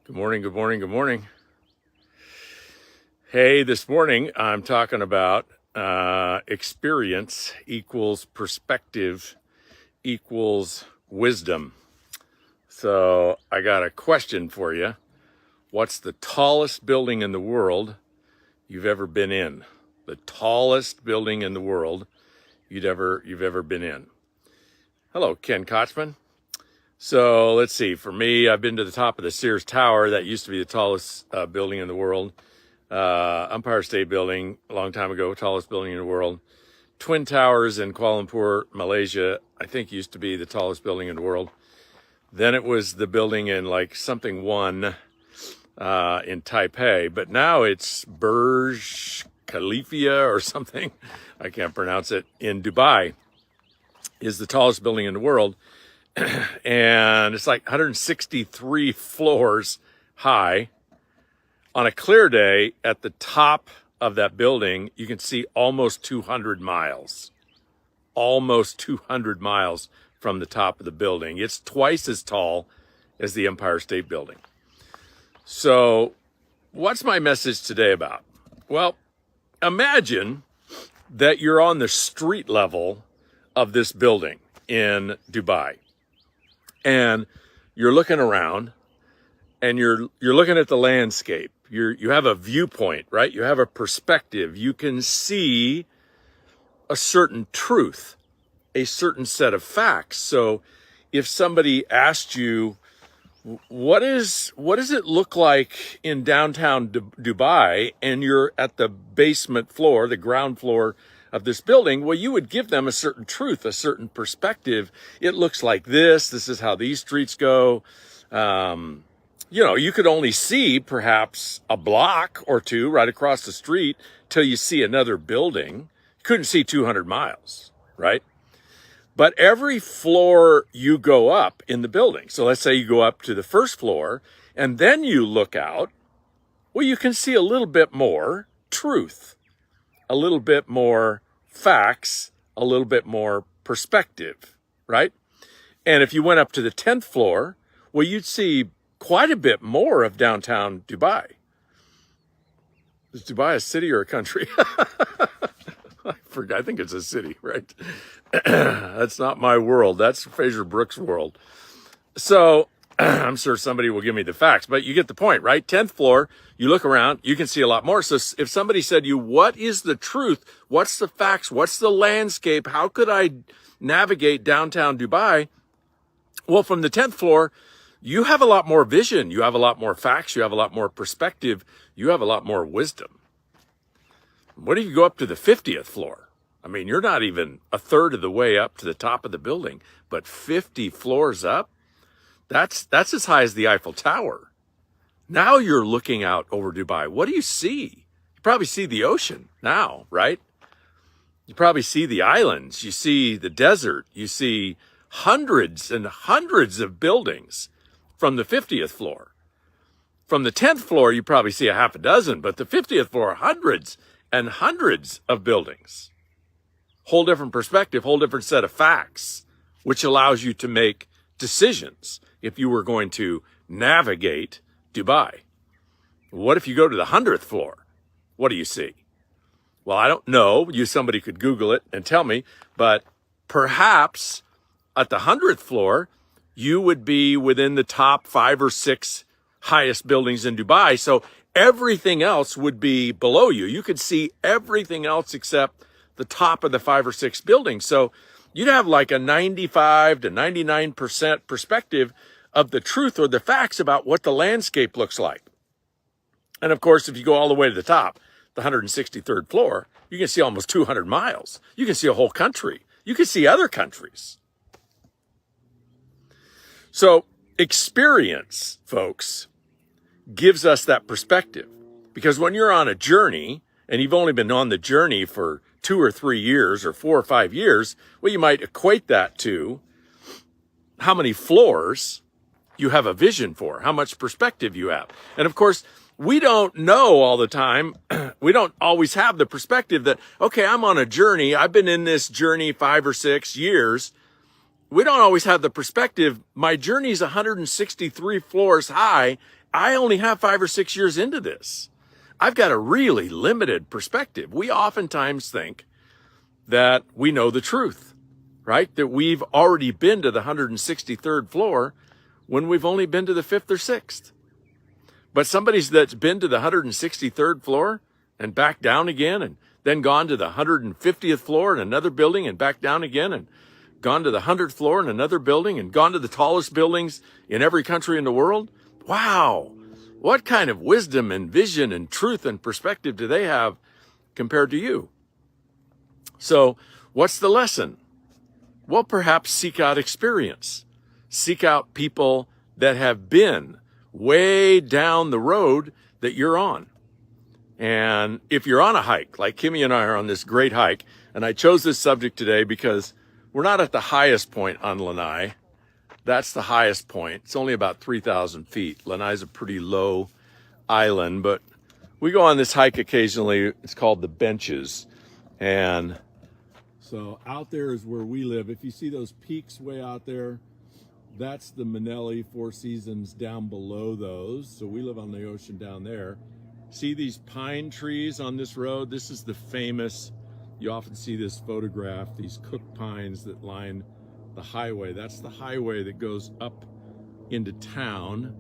Good morning, good morning, good morning. Hey, this morning I'm talking about experience equals perspective equals wisdom. So I got a question for you. What's the tallest building in the world you've ever been in? The tallest building in the world you've ever been in. Hello, Ken Kochman. So let's see. For me, I've been to the top of the Sears Tower. That used to be the tallest building in the world. Empire State Building, a long time ago, tallest building in the world. Twin Towers in Kuala Lumpur, Malaysia, I think used to be the tallest building in the world. Then it was the building in like something one in Taipei, but now it's Burj Khalifa or something. I can't pronounce it. In Dubai is the tallest building in the world. And it's like 163 floors high. On a clear day, at the top of that building, you can see almost 200 miles. Almost 200 miles from the top of the building. It's twice as tall as the Empire State Building. So, what's my message today about? Well, imagine that you're on the street level of this building in Dubai. And you're looking around and you're looking at the landscape. You have a viewpoint, right? You have a perspective. You can see a certain truth, a certain set of facts. So if somebody asked you, what does it look like in downtown Dubai, and you're at the basement floor, the ground floor of this building, well, you would give them a certain truth, a certain perspective. It looks like this. This is how these streets go. You could only see perhaps a block or two right across the street till you see another building. You couldn't see 200 miles, right? But every floor you go up in the building, so let's say you go up to the first floor and then you look out, well, you can see a little bit more truth, a little bit more facts, a little bit more perspective, right? And if you went up to the 10th floor, well, you'd see quite a bit more of downtown Dubai. Is Dubai a city or a country? I forgot. I think it's a city, right? That's not my world. That's Fraser Brooks' world. So I'm sure somebody will give me the facts, but you get the point, right? 10th floor, you look around, you can see a lot more. So if somebody said to you, what is the truth? What's the facts? What's the landscape? How could I navigate downtown Dubai? Well, from the 10th floor, you have a lot more vision. You have a lot more facts. You have a lot more perspective. You have a lot more wisdom. What if you go up to the 50th floor? I mean, you're not even a third of the way up to the top of the building, but 50 floors up, that's as high as the Eiffel Tower. Now you're looking out over Dubai. What do you see? You probably see the ocean now, right? You probably see the islands. You see the desert. You see hundreds and hundreds of buildings from the 50th floor. From the 10th floor, you probably see a half a dozen, but the 50th floor, hundreds and hundreds of buildings. Whole different perspective, whole different set of facts, which allows you to make decisions if you were going to navigate Dubai. What if you go to the 100th floor? What do you see? Well, I don't know. Somebody could Google it and tell me, but perhaps at the 100th floor, you would be within the top 5 or 6 highest buildings in Dubai. So everything else would be below you. You could see everything else except the top of the 5 or 6 buildings. So you'd have like a 95 to 99% perspective of the truth or the facts about what the landscape looks like. And of course, if you go all the way to the top, the 163rd floor, you can see almost 200 miles. You can see a whole country. You can see other countries. So experience, folks, gives us that perspective. Because when you're on a journey, and you've only been on the journey for 2 or 3 years or 4 or 5 years, well, you might equate that to how many floors you have a vision for, how much perspective you have. And of course, we don't know all the time. We don't always have the perspective that, okay, I'm on a journey. I've been in this journey 5 or 6 years. we don't always have the perspective. My journey's 163 floors high. I only have 5 or 6 years into this. I've got a really limited perspective. We oftentimes think that we know the truth, right? That we've already been to the 163rd floor when we've only been to the 5th or 6th. But somebody that's been to the 163rd floor and back down again, and then gone to the 150th floor in another building and back down again, and gone to the 100th floor in another building, and gone to the tallest buildings in every country in the world. Wow. What kind of wisdom and vision and truth and perspective do they have compared to you? So what's the lesson? Well, perhaps seek out experience. Seek out people that have been way down the road that you're on. And if you're on a hike, like Kimmy and I are on this great hike, and I chose this subject today because we're not at the highest point on Lanai. That's the highest point. It's only about 3,000 feet. Lanai's a pretty low island, but we go on this hike occasionally. It's called the Benches. And so out there is where we live. If you see those peaks way out there, that's the Manelli Four Seasons down below those. So we live on the ocean down there. See these pine trees on this road? This is the famous, you often see this photograph, these cooked pines that line the highway. That's the highway that goes up into town,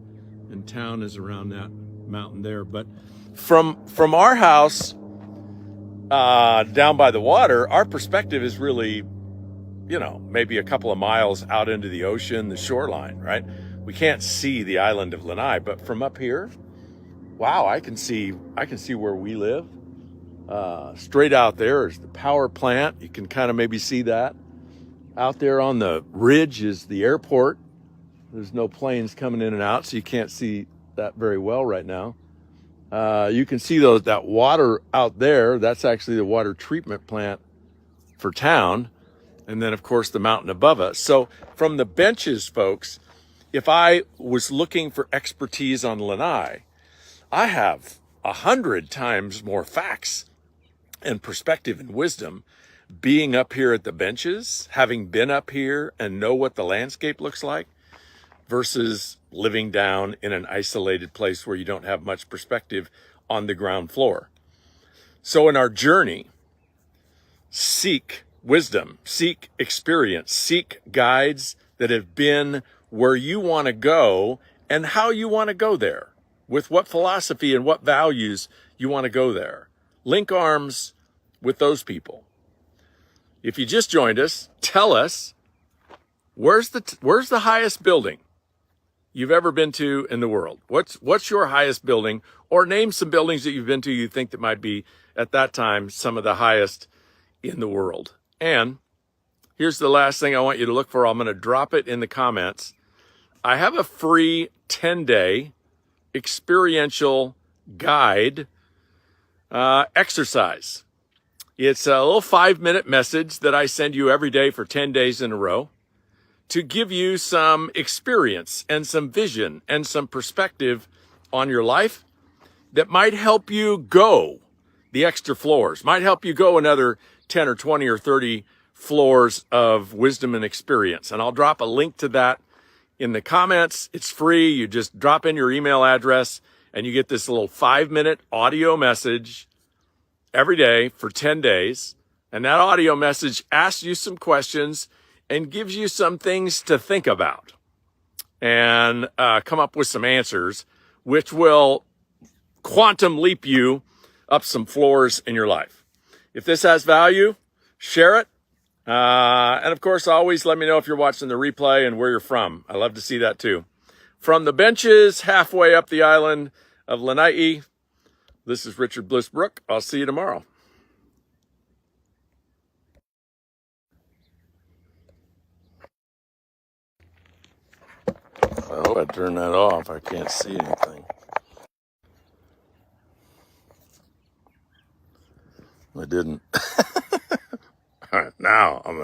and town is around that mountain there. But from our house down by the water, our perspective is really, maybe a couple of miles out into the ocean, the shoreline, right? We can't see the island of Lanai, but from up here, wow, I can see where we live. Straight out there is the power plant. You can kind of maybe see that. Out there on the ridge is the airport. There's no planes coming in and out, so you can't see that very well right now. You can see that water out there. That's actually the water treatment plant for town. And then, of course, the mountain above us. So from the Benches, folks, if I was looking for expertise on Lanai, I have 100 times more facts and perspective and wisdom being up here at the Benches, having been up here and know what the landscape looks like, versus living down in an isolated place where you don't have much perspective on the ground floor. So in our journey, seek wisdom, seek experience, seek guides that have been where you want to go and how you want to go there, with what philosophy and what values you want to go there. Link arms with those people. If you just joined us, tell us, where's the highest building you've ever been to in the world? What's your highest building? Or name some buildings that you've been to you think that might be, at that time, some of the highest in the world. And here's the last thing I want you to look for. I'm going to drop it in the comments. I have a free 10-day experiential guide exercise. It's a little 5-minute message that I send you every day for 10 days in a row to give you some experience and some vision and some perspective on your life that might help you go the extra floors, might help you go another 10 or 20 or 30 floors of wisdom and experience. And I'll drop a link to that in the comments. It's free. You just drop in your email address and you get this little 5-minute audio message every day for 10 days. And that audio message asks you some questions and gives you some things to think about and come up with some answers, which will quantum leap you up some floors in your life. If this has value, share it. And of course, always let me know if you're watching the replay and where you're from. I love to see that too. From the Benches, halfway up the island of Lanai, this is Richard Bliss Brooke. I'll see you tomorrow. I hope I turned that off. I can't see anything. I didn't. All right, now I'm